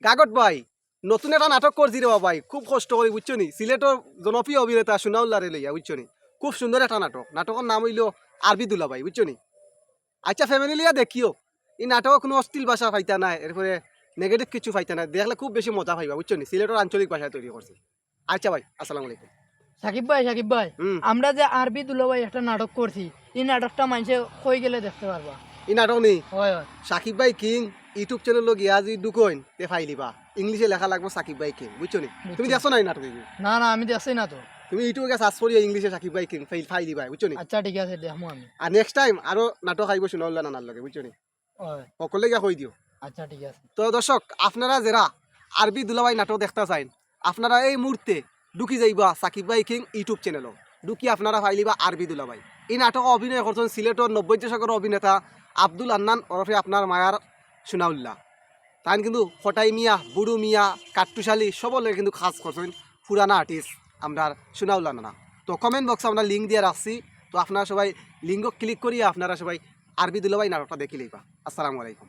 গাগত ভাই নতুন একটা নাটক করছি রে ভাই, খুব কষ্ট করি বুঝছো নি। সিলেটের জনপ্রিয় অভিনেতা সুনাউল্লারে লইয়া বুঝছো নি, খুব সুন্দর একটা নাটক। নাটকের নাম হইল আরবি দুলাভাই বুঝছো নি। আচ্ছা ফ্যামিলি লিয়া দেখিও, এই নাটক কোনো অশ্লীল ভাষা পাইতা নাই, এরপরে নেগেটিভ কিছু পাইতা নাই, দেখলে খুব বেশি মজা পাইবা বুঝছো নি। সিলেটের আঞ্চলিক ভাষায় তৈরি করছি। আচ্ছা ভাই, আসসালামু আলাইকুম। সাকিব ভাই আমরা যে আরবি দুলাভাই একটা নাটক করছি, এই নাটকটা মানুষে কই গেলে দেখতে পারবা? এই নাটক নি হয় হয় সাকিব ভাই কিং ইউটিউব চ্যানেল গিয়া যদি ঢুকইন তে ফাইলিবা, ইংলিশে লেখা লাগবে সাকিব ভাই কিং বুঝছো নি। তুমি দেখছো না এই নাটক? না না আমি দেখছি না তো। তুমি ইউটিউবে সার্চ করিয়া ইংলিশে সাকিব ভাই কিং ফাইলিবা বুঝছো নি। আচ্ছা ঠিক আছে দেখবো আমি। আর নেক্সট টাইম আরো নাটক আইব সুনাউল্লাহ নানার লগে বুঝছো নি, হয় সকলে গিয়া কই দিও। আচ্ছা ঠিক আছে। তো দর্শক আপনারা যারা আরবি দুলাভাই নাটক দেখতে চাইন, আপনারা এই মুহূর্তে ঢুকি যাইবা সাকিব ভাই কিং ইউটিউব চ্যানেল, ঢুকি আপনারা ফাইলিবা আরবি দুলাভাই। এই নাটক অভিনয় করছেন সিলেটের 90 দশকের অভিনেতা আব্দুল আন্নান ওরফে আপনার মায়ার সুনাউল্লাহ। তাই কিন্তু ফটাই মিয়া, বুড়ু মিয়া, কাট্টুশালী সবলে কিন্তু খাস করছেন পুরানা আর্টিস্ট আমরা সুনাউল্লাহ নানা। তো কমেন্ট বক্সে আমরা লিঙ্ক দিয়ে রাখছি, তো আপনারা সবাই লিঙ্ক ক্লিক করিয়া আপনারা সবাই আরবি দুলাভাই নাটকটা দেখি লইবা। আসসালামু আলাইকুম।